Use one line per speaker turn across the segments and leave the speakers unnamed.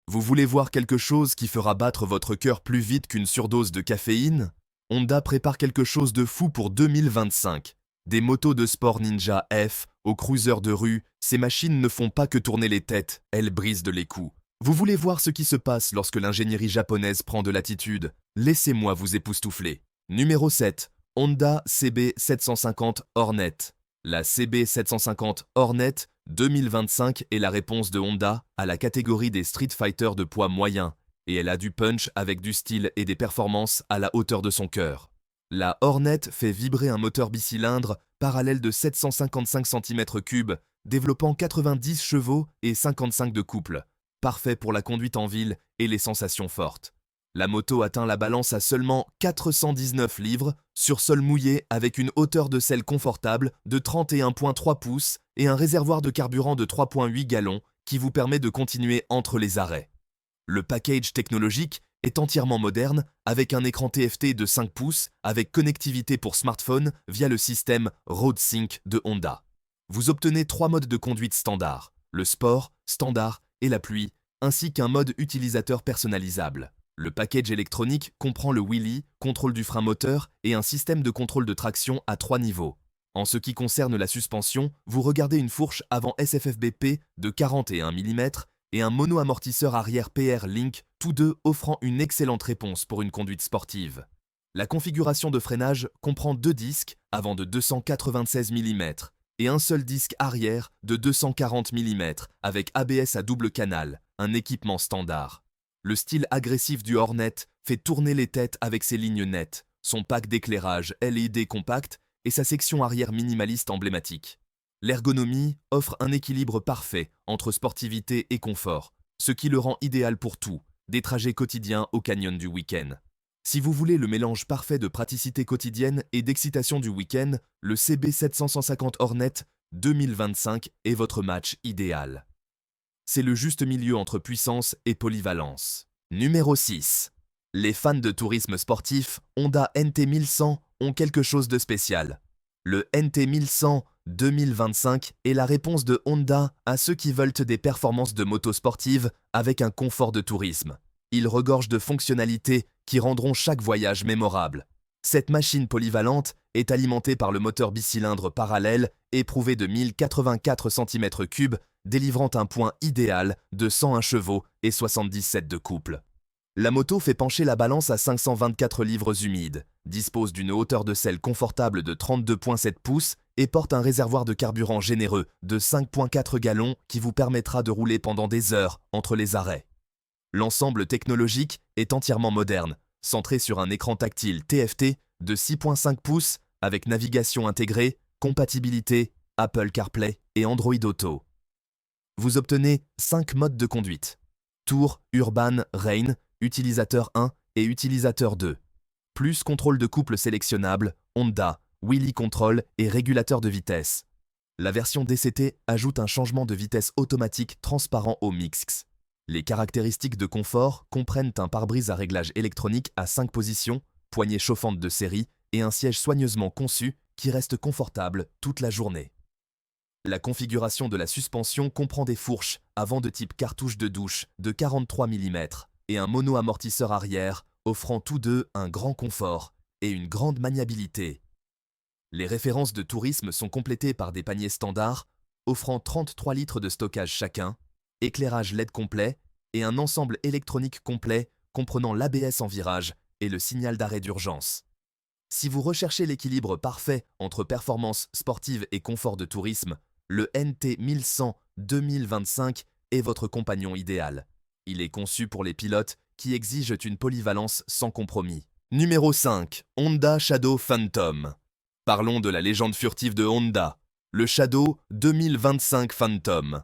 Vous voulez voir quelque chose qui fera battre votre cœur plus vite qu'une surdose de caféine? Honda prépare quelque chose de fou pour 2025. Des motos de sport Ninja F aux cruisers de rue, ces machines ne font pas que tourner les têtes, elles brisent de l'écou. Vous voulez voir ce qui se passe lorsque l'ingénierie japonaise prend de l'attitude? Laissez-moi vous époustoufler. Numéro 7. Honda CB750 Hornet. La CB750 Hornet 2025 est la réponse de Honda à la catégorie des Street Fighter de poids moyen, et elle a du punch avec du style et des performances à la hauteur de son cœur. La Hornet fait vibrer un moteur bicylindre parallèle de 755 cm3, développant 90 chevaux et 55 de couple, parfait pour la conduite en ville et les sensations fortes. La moto atteint la balance à seulement 419 livres sur sol mouillé avec une hauteur de selle confortable de 31,3 pouces et un réservoir de carburant de 3,8 gallons qui vous permet de continuer entre les arrêts. Le package technologique est entièrement moderne avec un écran TFT de 5 pouces avec connectivité pour smartphone via le système RoadSync de Honda. Vous obtenez 3 modes de conduite standard, le sport, standard et la pluie, ainsi qu'un mode utilisateur personnalisable. Le package électronique comprend le wheelie, contrôle du frein moteur et un système de contrôle de traction à 3 niveaux. En ce qui concerne la suspension, vous regardez une fourche avant SFFBP de 41 mm et un mono-amortisseur arrière PR Link, tous deux offrant une excellente réponse pour une conduite sportive. La configuration de freinage comprend 2 disques avant de 296 mm et un seul disque arrière de 240 mm avec ABS à double canal, un équipement standard. Le style agressif du Hornet fait tourner les têtes avec ses lignes nettes, son pack d'éclairage LED compact et sa section arrière minimaliste emblématique. L'ergonomie offre un équilibre parfait entre sportivité et confort, ce qui le rend idéal pour tout, des trajets quotidiens au canyon du week-end. Si vous voulez le mélange parfait de praticité quotidienne et d'excitation du week-end, le CB750 Hornet 2025 est votre match idéal. C'est le juste milieu entre puissance et polyvalence. Numéro 6. Les fans de tourisme sportif Honda NT1100 ont quelque chose de spécial. Le NT1100 2025 est la réponse de Honda à ceux qui veulent des performances de moto sportive avec un confort de tourisme. Il regorge de fonctionnalités qui rendront chaque voyage mémorable. Cette machine polyvalente est alimentée par le moteur bicylindre parallèle éprouvé de 1084 cm3, délivrant un point idéal de 101 chevaux et 77 de couple. La moto fait pencher la balance à 524 livres humides, dispose d'une hauteur de selle confortable de 32,7 pouces et porte un réservoir de carburant généreux de 5,4 gallons qui vous permettra de rouler pendant des heures entre les arrêts. L'ensemble technologique est entièrement moderne, centré sur un écran tactile TFT de 6,5 pouces avec navigation intégrée, compatibilité Apple CarPlay et Android Auto. Vous obtenez 5 modes de conduite. Tour, Urban, Rain, Utilisateur 1 et Utilisateur 2. Plus contrôle de couple sélectionnable, Honda, Wheelie Control et régulateur de vitesse. La version DCT ajoute un changement de vitesse automatique transparent au mix. Les caractéristiques de confort comprennent un pare-brise à réglage électronique à 5 positions, poignée chauffante de série et un siège soigneusement conçu qui reste confortable toute la journée. La configuration de la suspension comprend des fourches avant de type cartouche de douche de 43 mm et un mono-amortisseur arrière offrant tous deux un grand confort et une grande maniabilité. Les références de tourisme sont complétées par des paniers standards offrant 33 litres de stockage chacun, éclairage LED complet et un ensemble électronique complet comprenant l'ABS en virage et le signal d'arrêt d'urgence. Si vous recherchez l'équilibre parfait entre performance sportive et confort de tourisme, le NT1100 2025 est votre compagnon idéal. Il est conçu pour les pilotes qui exigent une polyvalence sans compromis. Numéro 5. Honda Shadow Phantom. Parlons de la légende furtive de Honda, le Shadow 2025 Phantom.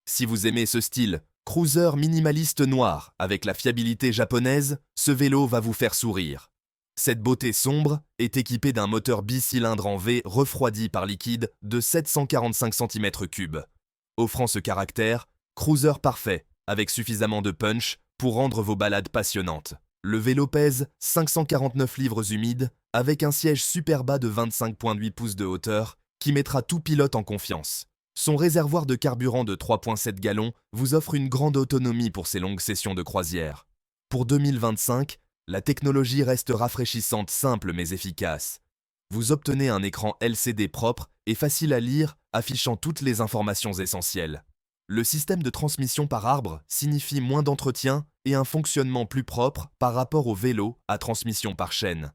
Si vous aimez ce style, cruiser minimaliste noir avec la fiabilité japonaise, ce vélo va vous faire sourire. Cette beauté sombre est équipée d'un moteur bicylindre en V refroidi par liquide de 745 cm3, offrant ce caractère cruiser parfait avec suffisamment de punch pour rendre vos balades passionnantes. Le vélo pèse 549 livres humides avec un siège super bas de 25,8 pouces de hauteur qui mettra tout pilote en confiance. Son réservoir de carburant de 3,7 gallons vous offre une grande autonomie pour ces longues sessions de croisière. Pour 2025, la technologie reste rafraîchissante, simple mais efficace. Vous obtenez un écran LCD propre et facile à lire, affichant toutes les informations essentielles. Le système de transmission par arbre signifie moins d'entretien et un fonctionnement plus propre par rapport au vélo à transmission par chaîne.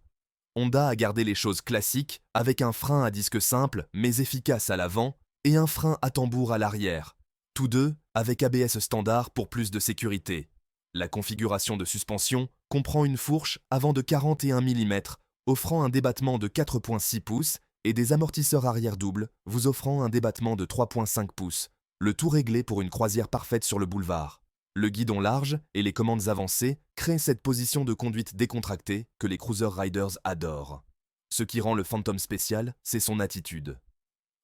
Honda a gardé les choses classiques avec un frein à disque simple mais efficace à l'avant et un frein à tambour à l'arrière, tous deux avec ABS standard pour plus de sécurité. La configuration de suspension comprend une fourche avant de 41 mm, offrant un débattement de 4,6 pouces et des amortisseurs arrière doubles, vous offrant un débattement de 3,5 pouces, le tout réglé pour une croisière parfaite sur le boulevard. Le guidon large et les commandes avancées créent cette position de conduite décontractée que les cruiser riders adorent. Ce qui rend le Phantom spécial, c'est son attitude.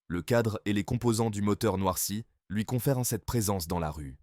Le cadre et les composants du moteur noirci lui confèrent cette présence dans la rue.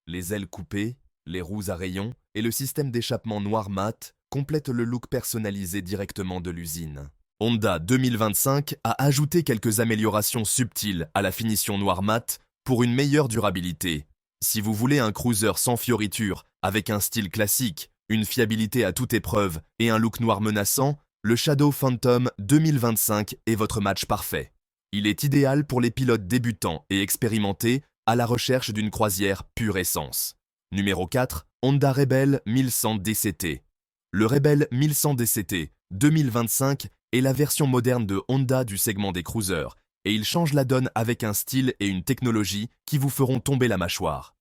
Les ailes coupées, les roues à rayons et le système d'échappement noir mat complètent le look personnalisé directement de l'usine. Honda 2025 a ajouté quelques améliorations subtiles à la finition noir mat pour une meilleure durabilité. Si vous voulez un cruiser sans fioritures, avec un style classique, une fiabilité à toute épreuve et un look noir menaçant, le Shadow Phantom 2025 est votre match parfait. Il est idéal pour les pilotes débutants et expérimentés à la recherche d'une croisière pure essence. Numéro 4, Honda Rebel 1100 DCT. Le Rebel 1100 DCT 2025 est la version moderne de Honda du segment des cruisers, et il change la donne avec un style et une technologie qui vous feront tomber la mâchoire.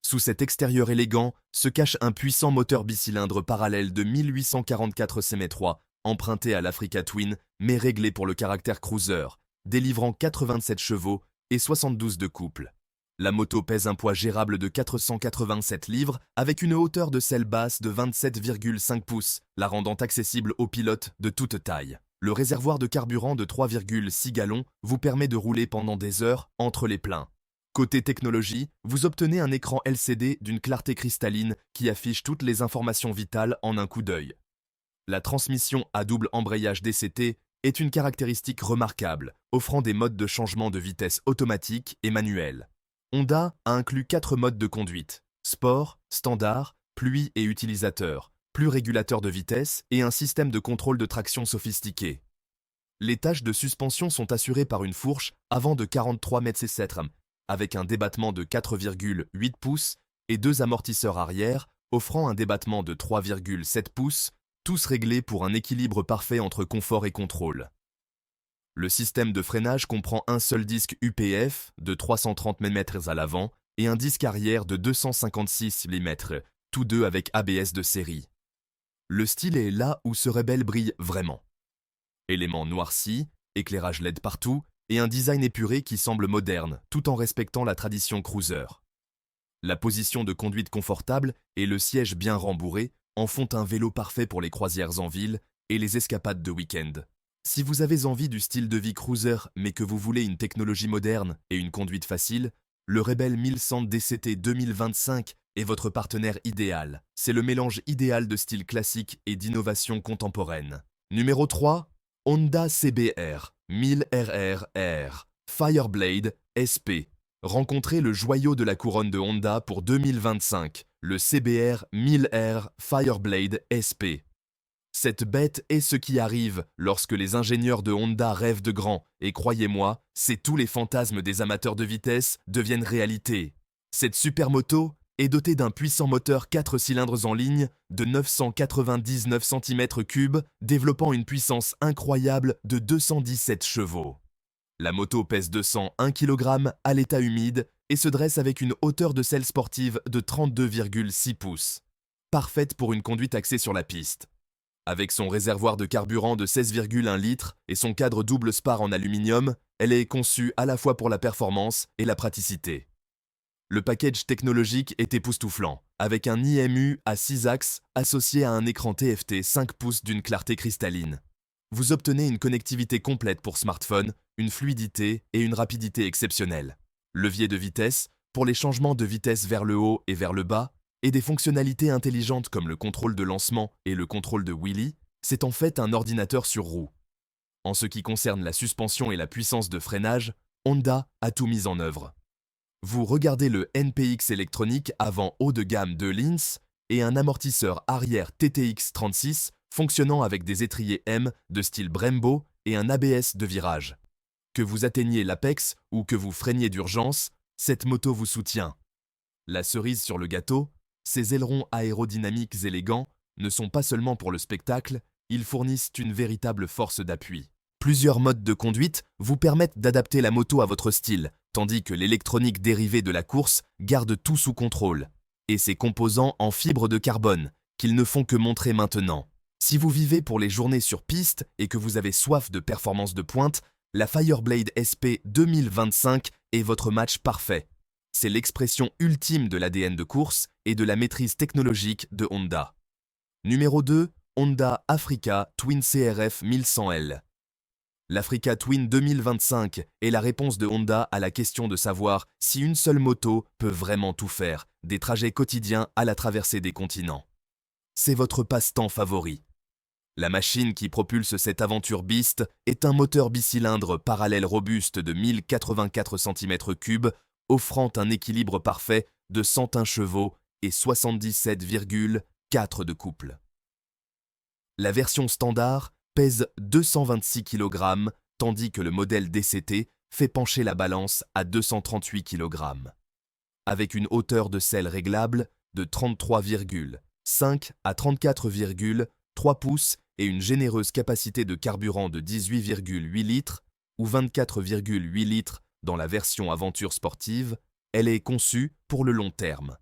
Sous cet extérieur élégant se cache un puissant moteur bicylindre parallèle de 1844 cm3, emprunté à l'Africa Twin, mais réglé pour le caractère cruiser, délivrant 87 chevaux et 72 de couple. La moto pèse un poids gérable de 487 livres avec une hauteur de selle basse de 27,5 pouces, la rendant accessible aux pilotes de toute taille. Le réservoir de carburant de 3,6 gallons vous permet de rouler pendant des heures entre les pleins. Côté technologie, vous obtenez un écran LCD d'une clarté cristalline qui affiche toutes les informations vitales en un coup d'œil. La transmission à double embrayage DCT est une caractéristique remarquable, offrant des modes de changement de vitesse automatique et manuel. Honda a inclus 4 modes de conduite: sport, standard, pluie et utilisateur, plus régulateur de vitesse et un système de contrôle de traction sophistiqué. Les tâches de suspension sont assurées par une fourche avant de 43 mm, avec un débattement de 4,8 pouces et 2 amortisseurs arrière, offrant un débattement de 3,7 pouces, tous réglés pour un équilibre parfait entre confort et contrôle. Le système de freinage comprend un seul disque UPF de 330 mm à l'avant et un disque arrière de 256 mm, tous deux avec ABS de série. Le style est là où ce Rebel brille vraiment. Éléments noircis, éclairage LED partout et un design épuré qui semble moderne tout en respectant la tradition cruiser. La position de conduite confortable et le siège bien rembourré en font un vélo parfait pour les croisières en ville et les escapades de week-end. Si vous avez envie du style de vie cruiser mais que vous voulez une technologie moderne et une conduite facile, le Rebel 1100 DCT 2025 est votre partenaire idéal. C'est le mélange idéal de style classique et d'innovation contemporaine. Numéro 3, Honda CBR 1000 RRR Fireblade SP. Rencontrez le joyau de la couronne de Honda pour 2025, le CBR 1000R Fireblade SP. Cette bête est ce qui arrive lorsque les ingénieurs de Honda rêvent de grand, et croyez-moi, c'est tous les fantasmes des amateurs de vitesse deviennent réalité. Cette supermoto est dotée d'un puissant moteur 4 cylindres en ligne de 999 cm3, développant une puissance incroyable de 217 chevaux. La moto pèse 201 kg à l'état humide et se dresse avec une hauteur de selle sportive de 32,6 pouces. Parfaite pour une conduite axée sur la piste. Avec son réservoir de carburant de 16,1 litres et son cadre double spar en aluminium, elle est conçue à la fois pour la performance et la praticité. Le package technologique est époustouflant, avec un IMU à 6 axes associé à un écran TFT 5 pouces d'une clarté cristalline. Vous obtenez une connectivité complète pour smartphone, une fluidité et une rapidité exceptionnelles. Levier de vitesse pour les changements de vitesse vers le haut et vers le bas, et des fonctionnalités intelligentes comme le contrôle de lancement et le contrôle de wheelie, c'est en fait un ordinateur sur roue. En ce qui concerne la suspension et la puissance de freinage, Honda a tout mis en œuvre. Vous regardez le NPX électronique avant haut de gamme de Linz et un amortisseur arrière TTX 36 fonctionnant avec des étriers M de style Brembo et un ABS de virage. Que vous atteigniez l'apex ou que vous freiniez d'urgence, cette moto vous soutient. La cerise sur le gâteau, ces ailerons aérodynamiques élégants ne sont pas seulement pour le spectacle, ils fournissent une véritable force d'appui. Plusieurs modes de conduite vous permettent d'adapter la moto à votre style, tandis que l'électronique dérivée de la course garde tout sous contrôle, et ses composants en fibre de carbone, qu'ils ne font que montrer maintenant. Si vous vivez pour les journées sur piste et que vous avez soif de performance de pointe, la Fireblade SP 2025 est votre match parfait. C'est l'expression ultime de l'ADN de course et de la maîtrise technologique de Honda. Numéro 2, Honda Africa Twin CRF 1100L. L'Africa Twin 2025 est la réponse de Honda à la question de savoir si une seule moto peut vraiment tout faire, des trajets quotidiens à la traversée des continents. C'est votre passe-temps favori. La machine qui propulse cette aventure Beast est un moteur bicylindre parallèle robuste de 1084 cm3, offrant un équilibre parfait de 101 chevaux et 77,4 de couple. La version standard pèse 226 kg, tandis que le modèle DCT fait pencher la balance à 238 kg. Avec une hauteur de selle réglable de 33,5 à 34,3 pouces et une généreuse capacité de carburant de 18,8 litres ou 24,8 litres dans la version aventure sportive, elle est conçue pour le long terme.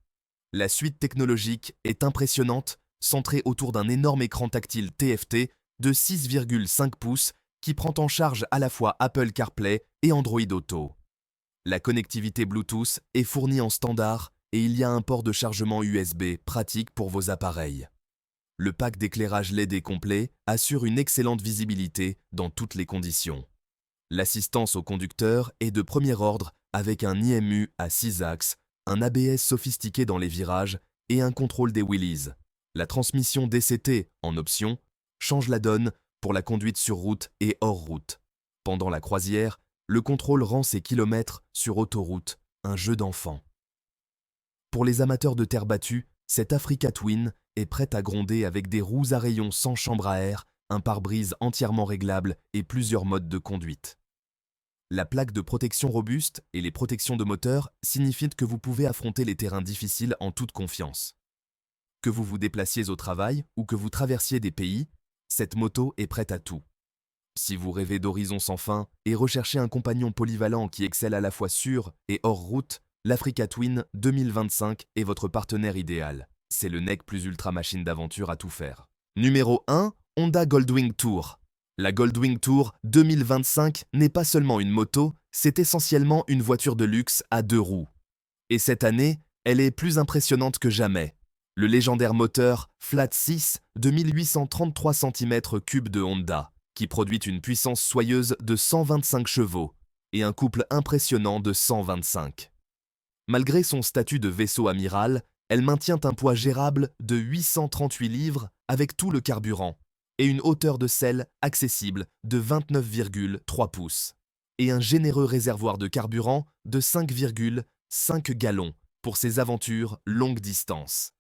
La suite technologique est impressionnante, centrée autour d'un énorme écran tactile TFT de 6,5 pouces qui prend en charge à la fois Apple CarPlay et Android Auto. La connectivité Bluetooth est fournie en standard et il y a un port de chargement USB pratique pour vos appareils. Le pack d'éclairage LED complet assure une excellente visibilité dans toutes les conditions. L'assistance au conducteur est de premier ordre avec un IMU à 6 axes, un ABS sophistiqué dans les virages et un contrôle des wheelies. La transmission DCT, en option, change la donne pour la conduite sur route et hors route. Pendant la croisière, le contrôle rend ses kilomètres sur autoroute un jeu d'enfant. Pour les amateurs de terre battue, cette Africa Twin est prête à gronder avec des roues à rayons sans chambre à air, un pare-brise entièrement réglable et plusieurs modes de conduite. La plaque de protection robuste et les protections de moteur signifient que vous pouvez affronter les terrains difficiles en toute confiance. Que vous vous déplaciez au travail ou que vous traversiez des pays, cette moto est prête à tout. Si vous rêvez d'horizons sans fin et recherchez un compagnon polyvalent qui excelle à la fois sur et hors route, l'Africa Twin 2025 est votre partenaire idéal. C'est le nec plus ultra machine d'aventure à tout faire. Numéro 1, Honda Goldwing Tour. La Goldwing Tour 2025 n'est pas seulement une moto, c'est essentiellement une voiture de luxe à 2 roues. Et cette année, elle est plus impressionnante que jamais. Le légendaire moteur Flat 6 de 1833 cm3 de Honda, qui produit une puissance soyeuse de 125 chevaux et un couple impressionnant de 125. Malgré son statut de vaisseau amiral, elle maintient un poids gérable de 838 livres avec tout le carburant et une hauteur de selle accessible de 29,3 pouces et un généreux réservoir de carburant de 5,5 gallons pour ses aventures longue distance.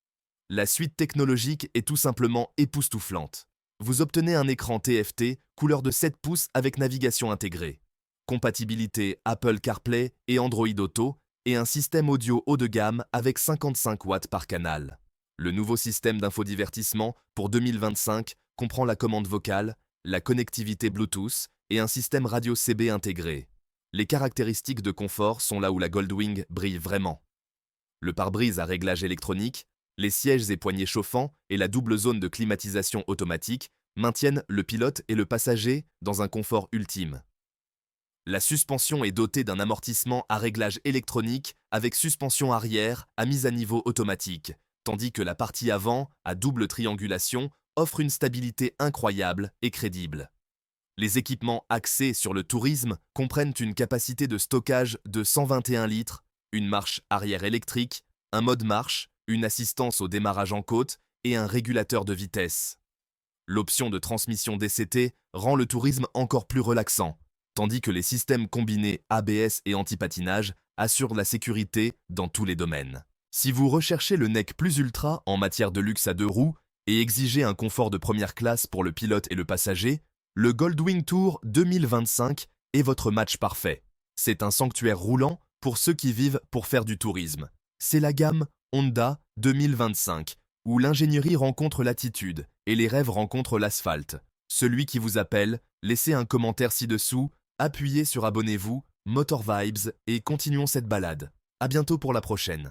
La suite technologique est tout simplement époustouflante. Vous obtenez un écran TFT couleur de 7 pouces avec navigation intégrée, compatibilité Apple CarPlay et Android Auto et un système audio haut de gamme avec 55 watts par canal. Le nouveau système d'infodivertissement pour 2025 comprend la commande vocale, la connectivité Bluetooth et un système radio CB intégré. Les caractéristiques de confort sont là où la Goldwing brille vraiment. Le pare-brise à réglage électronique, les sièges et poignées chauffants et la double zone de climatisation automatique maintiennent le pilote et le passager dans un confort ultime. La suspension est dotée d'un amortissement à réglage électronique avec suspension arrière à mise à niveau automatique, tandis que la partie avant, à double triangulation, offre une stabilité incroyable et crédible. Les équipements axés sur le tourisme comprennent une capacité de stockage de 121 litres, une marche arrière électrique, un mode marche, une assistance au démarrage en côte et un régulateur de vitesse. L'option de transmission DCT rend le tourisme encore plus relaxant, tandis que les systèmes combinés ABS et anti-patinage assurent la sécurité dans tous les domaines. Si vous recherchez le NEC plus ultra en matière de luxe à 2 roues et exigez un confort de première classe pour le pilote et le passager, le Goldwing Tour 2025 est votre match parfait. C'est un sanctuaire roulant pour ceux qui vivent pour faire du tourisme. C'est la gamme Honda 2025, où l'ingénierie rencontre l'attitude et les rêves rencontrent l'asphalte. Celui qui vous appelle, laissez un commentaire ci-dessous, appuyez sur abonnez-vous, Motor Vibes et continuons cette balade. À bientôt pour la prochaine.